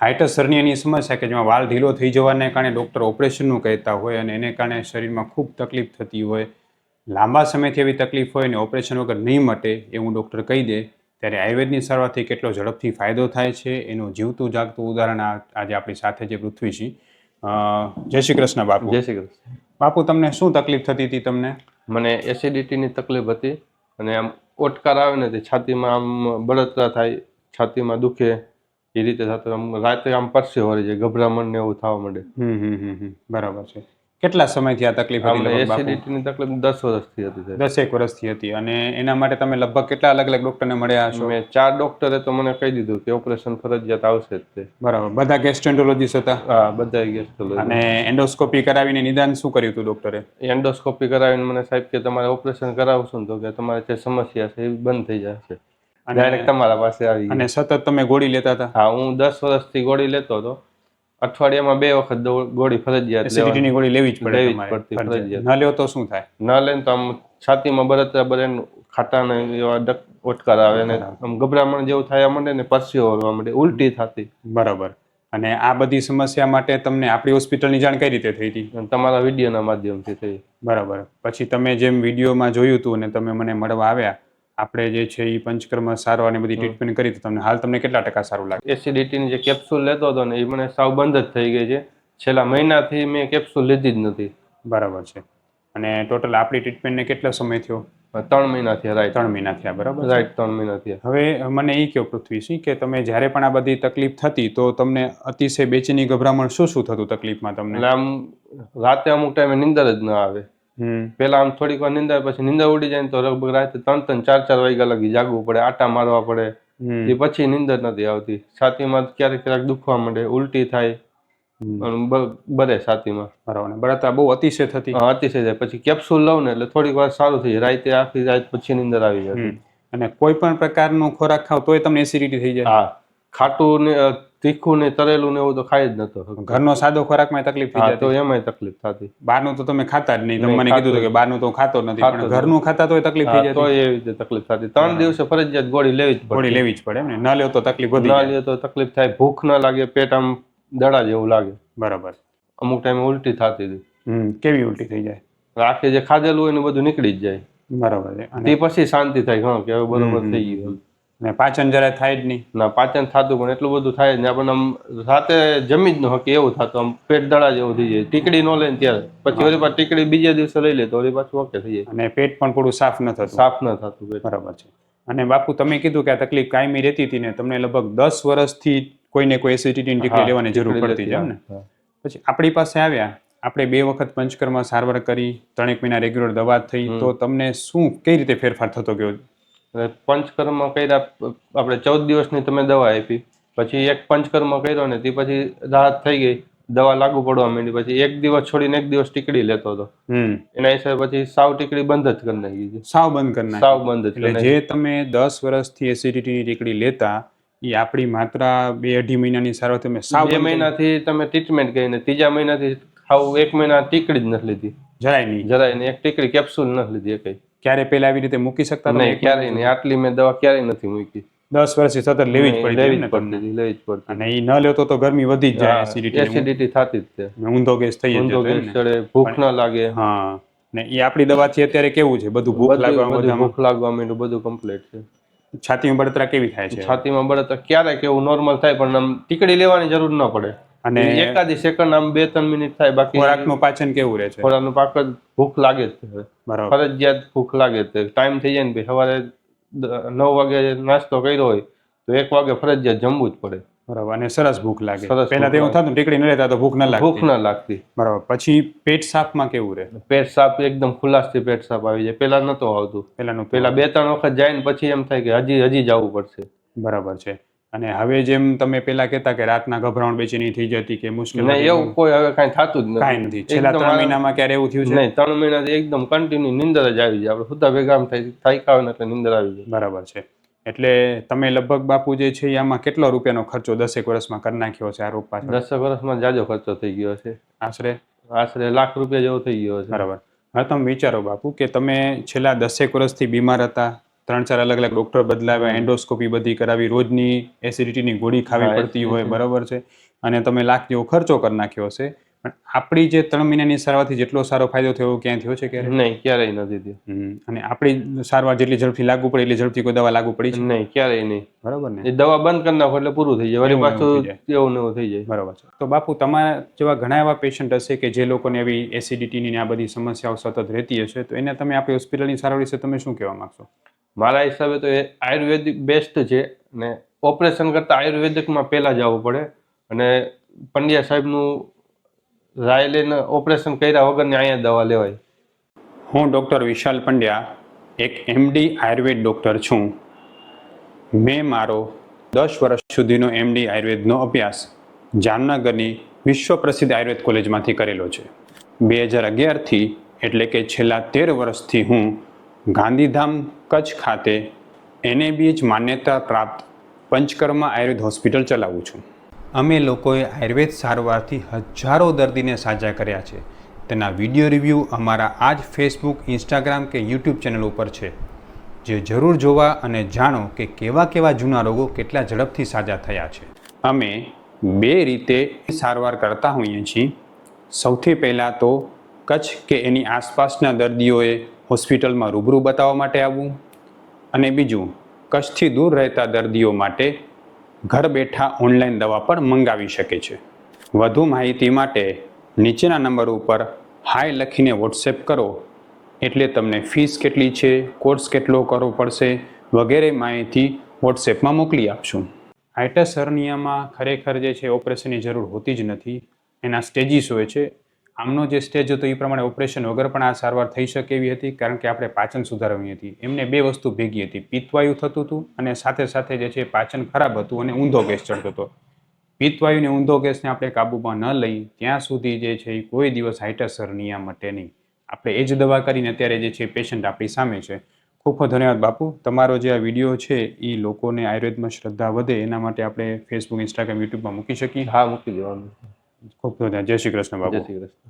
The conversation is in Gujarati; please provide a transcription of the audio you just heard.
હાઇટસ હર્નિયાની સમસ્યા કે જેમાં વાળ ઢીલો થઈ જવાને કારણે ડૉક્ટર ઓપરેશનનું કહેતા હોય અને એને કારણે શરીરમાં ખૂબ તકલીફ થતી હોય, લાંબા સમયથી એવી તકલીફ હોય ને ઓપરેશન વગર નહીં મટે એવું ડૉક્ટર કહી દે, ત્યારે આયુર્વેદની સારવારથી કેટલો ઝડપથી ફાયદો થાય છે એનું જીવતું જાગતું ઉદાહરણ આજે આપણી સાથે જે પૃથ્વીજી. જય શ્રી કૃષ્ણ બાપુ. જય શ્રી કૃષ્ણ. બાપુ, તમને શું તકલીફ થતી હતી? તમને મને એસિડિટીની તકલીફ હતી અને આમ ઓટકાર આવે ને તે છાતીમાં આમ બળતરા થાય, છાતીમાં દુખે, એ રીતે થતું. આમ રાત્રે આમ પરસેવો વળી જાય, ગભરામણ ને એવું થવા માંડે. બરાબર છે. કેટલા સમયથી આ તકલીફ હતી? એસિડિટીની તકલીફ 10 વર્ષથી હતી. 10 વર્ષથી હતી. અને એના માટે તમે લગભગ કેટલા અલગ અલગ ડોક્ટરને મળ્યા છો? મેં 4 ડોક્ટરે તો મને કહી દીધું કે ઓપરેશન ફરજિયાત આવશે જ તે. બરાબર. બધા ગેસ્ટ્રોએન્ટરોલોજીસ્ટ હતા? હા, બધા ગેસ્ટ્રોલોજી. અને એન્ડોસ્કોપી કરાવીને નિદાન શું કર્યું હતું ડોક્ટરે? એન્ડોસ્કોપી કરાવીને મને સાહેબ કે તમારે ઓપરેશન કરાવશો ને તો કે તમારે જે સમસ્યા છે એ બંધ થઈ જશે, ડાયરેક્ટ તમારા પાસે આવી. અને સતત તમે ગોળી લેતા હતા? હા, હું 10 વર્ષથી ગોળી લેતો હતો. અઠવાડિયામાં 2 વખત ગોળી ફરજિયાત એસિડિટીની ગોળી લેવી જ પડે. ફરજિયાત. ન લ્યો તો શું થાય? ન લઈને તો આમ છાતીમાં બળતરા બળે, ખાટા ને એવા ઓટકાર આવે ને આમ ગભરામણ જેવું થયા માંડે ને પરસેવો વળવા માંડે, ઉલટી થતી. બરાબર. અને આ બધી સમસ્યા માટે તમને આપણી હોસ્પિટલની જાણ કઈ રીતે થઈ હતી? તમારા વિડીયોના માધ્યમથી થઈ. બરાબર. પછી તમે જેમ વિડીયોમાં જોયું હતું અને તમે મને મળવા આવ્યા, આપણે જે છે એ પંચકર્મ સારવાર ને બધી ટ્રીટમેન્ટ કરી, તો તમને હાલ તમને કેટલા ટકા સારું લાગે? એસિડિટીની જે કેપ્સ્યુલ લેતો હતો ને એ મને સાવ બંધ જ થઈ ગઈ છે. છેલ્લા મહિનાથી મેં કેપ્સ્યુલ લીધી જ નથી. બરાબર છે. અને ટોટલ આપણી ટ્રીટમેન્ટને કેટલો સમય થયો? 3 મહિના થયા. રાઈટ, 3 મહિના થયા. બરાબર. રાઈટ, 3 મહિના થયા. હવે મને એ કહો પૃથ્વીસિંહ કે તમે જ્યારે પણ આ બધી તકલીફ થતી તો તમને અતિશય બેચેની, ગભરામણ શું શું થતું તકલીફમાં તમને? એટલે આમ રાતે અમુક ટાઈમે નીંદર જ ન આવે. પેલા આમ થોડીક વાર નીંદર, પછી નીંદર ઉડી જાય ને તો લગભગ રાતે 3-3, 4-4 વાગ્યા લગી જાગવું પડે, આટા મારવા પડે. એ પછી નીંદર નથી આવતી. છાતીમાં ક્યારેક ક્યારેક દુખવા માંડે, ઉલટી થાય, બરે છાતીમાં. બરાબર. બળતરા બહુ અતિશય થતી? હા, અતિશય જાય. પછી કેપ્સ્યુલ લઉં ને એટલે થોડીક વાર સારું થઈ જાય. રાતે આખી રાત પછી નીંદર આવી જાય. અને કોઈ પણ પ્રકારનો ખોરાક ખાવ તોય તમને એસિડિટી થઈ જાય? હા, ખાટું ને તીખું ને તળેલું ને એવું તો ખાઈ જ નતો. ઘરનો સાદો ખોરાકમાં તકલીફ થઈ જાય? તો એમાંય તકલીફ થતી. બહારનું તો તમે ખાતા જ નહીં. તમે મને કીધું હતું કે બહારનું તો ખાતો નથી, પણ ઘરનું ખાતા તોય તકલીફ થઈ જાય? તો એવી રીતે તકલીફ થતી. 3 દિવસે ફરજિયાત ગોળી લેવી જ પડે. ગોળી લેવી જ પડે એમ ને? ન લ્યો તો તકલીફ વધી જાય? ન લ્યો તો તકલીફ થાય, ભૂખ ન લાગે, પેટ આમ દડા જેવું લાગે. બરાબર. અમુક ટાઈમે ઉલટી થતી હતી. કેવી ઉલટી થઈ જાય? આખે જે ખાધેલું હોય ને બધું નીકળી જ જાય. બરાબર છે. તે પછી શાંતિ થાય કે હવે બરોબર થઈ ગયું. ને પાચન જરા થાય જ નહીં? ના, પાચન થતું પણ એટલું બધું થાય જ ને. આપણને આમ રાતે જમી જ ન શકે એવું થતું. આમ પેટ દડા જેવું થઈ જાય. ટીકડી ન લે ને ત્યારે પછી વળી પાછું ટીકડી બીજા દિવસે લઈ લે તો વળી પાછું ઓકે થઈ જાય. અને પેટ પણ પૂરું સાફ ન થતું? સાફ ન થતું પેટ. બરાબર છે. અને બાપુ, તમે કીધું કે આ તકલીફ કાયમી રહેતી હતી ને તમને લગભગ 10 વર્ષથી કોઈને કોઈ એસિડિટીની ટીકડી લેવાની જરૂર પડતી છે એમ ને? પછી આપણી પાસે આવ્યા, આપણે 2 વખત પંચકર્મ સારવાર કરી, 3 મહિના રેગ્યુલર દવા થઈ, તો તમને શું કઈ રીતે ફેરફાર થતો ગયો? પંચકર્મ કર્યા આપણે 14 દિવસની તમે દવા આપી, પછી એક પંચકર્મ કર્યો ને તે પછી રાહત થઈ ગઈ, દવા લાગુ પડવા માંડી. પછી 1 દિવસ છોડીને 1 દિવસ ટીકડી લેતો હતો. એના હિસાબે પછી સાવ ટીકડી બંધ જ કરી નાખી. સાવ બંધ કરી નાખી? સાવ બંધ જ. એટલે જે તમે 10 વર્ષથી એસિડિટીની ટીકડી લેતા, એ આપણી માત્ર 2-2.5 મહિનાની સારવાર તમે સાવ 2 મહિનાથી તમે ટ્રીટમેન્ટ કરીને 3જા મહિનાથી સાવ 1 મહિના ટીકડી જ નથી લીધી. જરાય નહીં? જરાય નહીં. એક ટીકડી કેપ્સ્યુલ નથી લીધી એકઈ. ક્યારે પેલા આવી રીતે મૂકી શકતા? નહીં, ક્યારેય નહીં. આટલી મેં દવા ક્યારેય નથી મૂકી. 10 વર્ષથી સતત લેવી જ પડી? લેવી જ પડતી. અને એ ન લેતો તો ગરમી વધી જ જાય, એસિડિટી થતી જ છે, ઊંધો ગેસ થઈ જાય, ઊંધો ગેસ ચડે, ભૂખ ન લાગે. હા. ને એ આપણી દવાથી અત્યારે કેવું છે? બધું ભૂખ લાગવા માંડ્યું, બધું કમ્પ્લીટ છે. છાતીમાં બળતરા કેવી થાય છે? છાતીમાં બળતરા ક્યારેક એવું નોર્મલ થાય, પણ આમ ટીકડી લેવાની જરૂર ન પડે. અને એકાદી સેકન્ડ આમ 2-3 મિનિટ થાય. બાકી ખોરાકનું પાચન કેવું રહે છે? ખોરાકનું પાચન, ભૂખ લાગે જ છે. ફરજિયાત ભૂખ લાગે છે. ટાઈમ થઈ જાય ને, સવારે 9 વાગે નાસ્તો કર્યો હોય તો 1 વાગે ફરજિયાત જમવું જ પડે. બરાબર. અને સરસ ભૂખ લાગે? પહેલા તો એવું થતું ટીકડી ન લેતા તો ભૂખ ન લાગતી? બરાબર. પછી પેટ સાફમાં કેવું રહે? પેટ સાફ એકદમ ખુલ્લાસથી પેટ સાફ આવી જાય. પેલા નતો આવતું. પેલા 2-3 વખત જાય ને પછી એમ થાય કે હજી જવું પડશે. બરાબર છે. અને હવે જેમ તમે પેલા કહેતા કે રાતના ગભરામણ, બેચેની થઈ જતી કે મુશ્કેલ? નહીં, એવું કોઈ હવે કાંઈ થતું જ નથી. કાંઈ નથી? છેલ્લા 3 મહિનામાં ક્યારે એવું થયું છે? નહીં, 3 મહિનાથી એકદમ કન્ટિન્યુ નીંદર જ આવી જાય. આપણે સુતા ભેગા આમ થાય આવે ને એટલે નીંદર આવી જાય. બરાબર છે. એટલે તમે લગભગ બાપુ જે છે આમાં કેટલો રૂપિયાનો ખર્ચો 10 વર્ષમાં કરી નાખ્યો છે આ રોગ પાછળ? 10 વર્ષમાં જાજો ખર્ચો થઈ ગયો છે. આશરે ₹1 લાખ જેવો થઈ ગયો છે. બરાબર. હવે તમે વિચારો બાપુ કે તમે છેલ્લા 10 વર્ષથી બીમાર હતા, 3-4 અલગ અલગ ડોક્ટર બદલાવ્યા, એન્ડોસ્કોપી બધી કરાવી, રોજની એસિડિટીની ગોળી ખાવી પડતી હોય, બરાબર છે, અને તમે લાખ જેવો ખર્ચો કરી નાખ્યો હશે, પણ આપણી જે 3 મહિનાની સારવારથી જેટલો સારો ફાયદો થયો ક્યાં થયો છે ક્યારે? નહીં, ક્યારેય નથી થયો. અને આપણી સારવાર જેટલી ઝડપથી લાગુ પડે એટલી ઝડપથી કોઈ દવા લાગુ પડી છે? નહીં, ક્યારેય નહીં. બરાબર ને? એ દવા બંધ કરી નાખો એટલે પૂરું થઈ જાય, વળી પાછું એવું ને એવું થઈ જાય. બરાબર છે. તો બાપુ, તમારા જેવા ઘણા એવા પેશન્ટ હશે કે જે લોકોને એવી એસિડિટીની આ બધી સમસ્યાઓ સતત રહેતી હશે, તો એને તમે આપણી હોસ્પિટલની સારવાર વિશે તમે શું કહેવા માંગશો? મારા હિસાબે તો એ આયુર્વેદિક બેસ્ટ છે, અને ઓપરેશન કરતા આયુર્વેદિકમાં પહેલા જવું પડે, અને પંડ્યા સાહેબનું રાય લઈને ઓપરેશન કર્યા વગરની અહીંયા દવા લેવાય. હું ડૉક્ટર વિશાલ પંડ્યા એક MD આયુર્વેદ ડૉક્ટર છું. મેં મારો 10 વર્ષ સુધીનો MD આયુર્વેદનો અભ્યાસ જામનગરની વિશ્વ પ્રસિદ્ધ આયુર્વેદ કોલેજમાંથી કરેલો છે. 2011થી એટલે કે છેલ્લા 13 વર્ષથી હું ગાંધીધામ કચ્છ ખાતે NABH માન્યતા પ્રાપ્ત પંચકર્મા આયુર્વેદ હોસ્પિટલ ચલાવું છું. અમે લોકોએ આયુર્વેદ સારવારથી હજારો દર્દીને સાજા કર્યા છે. તેના વિડીયો રિવ્યૂ અમારા આ જ ફેસબુક, ઇન્સ્ટાગ્રામ કે યુટ્યુબ ચેનલ ઉપર છે, જે જરૂર જોવા અને જાણો કે કેવા કેવા જૂના રોગો કેટલા ઝડપથી સાજા થયા છે. અમે 2 રીતે સારવાર કરતા હોઈએ છીએ. સૌથી પહેલાં તો કચ્છ કે એની આસપાસના દર્દીઓએ હોસ્પિટલમાં રૂબરૂ બતાવવા માટે આવવું, અને બીજું કચ્છથી દૂર રહેતા દર્દીઓ માટે ઘર બેઠા ઓનલાઈન દવા પણ મંગાવી શકે છે. વધુ માહિતી માટે નીચેના નંબર ઉપર હાય લખીને વોટ્સએપ કરો, એટલે તમને ફીસ કેટલી છે, કોર્સ કેટલો કરવો પડશે વગેરે માહિતી વોટ્સએપમાં મોકલી આપશું. હાઇટસ હર્નિયામાં ખરેખર જે છે ઓપરેશનની જરૂર હોતી જ નથી. એના સ્ટેજીસ હોય છે. આમનો જે સ્ટેજ હતો એ પ્રમાણે ઓપરેશન વગર પણ આ સારવાર થઈ શકે એવી હતી, કારણ કે આપણે પાચન સુધારવાની હતી. એમને 2 વસ્તુ ભેગી હતી, પિત્તવાયુ થતું હતું અને સાથે સાથે જે છે પાચન ખરાબ હતું અને ઊંધો ગેસ ચડતો હતો. પિત્તવાયુ અને ઊંધો ગેસને આપણે કાબૂમાં ન લઈ ત્યાં સુધી જે છે એ કોઈ દિવસ હાઇટસ હર્નિયા મટે નહીં. આપણે એ જ દવા કરીને અત્યારે જે છે પેશન્ટ આપણી સામે છે. ખૂબ ખૂબ ધન્યવાદ બાપુ. તમારો જે આ વિડીયો છે એ લોકોને આયુર્વેદમાં શ્રદ્ધા વધે એના માટે આપણે ફેસબુક, ઇન્સ્ટાગ્રામ, યુટ્યુબમાં મૂકી શકીએ? હા, મૂકી દેવાનું. ખૂબ ધન્યવાદ. જય શ્રી કૃષ્ણ બાપુ. જય શ્રી કૃષ્ણ.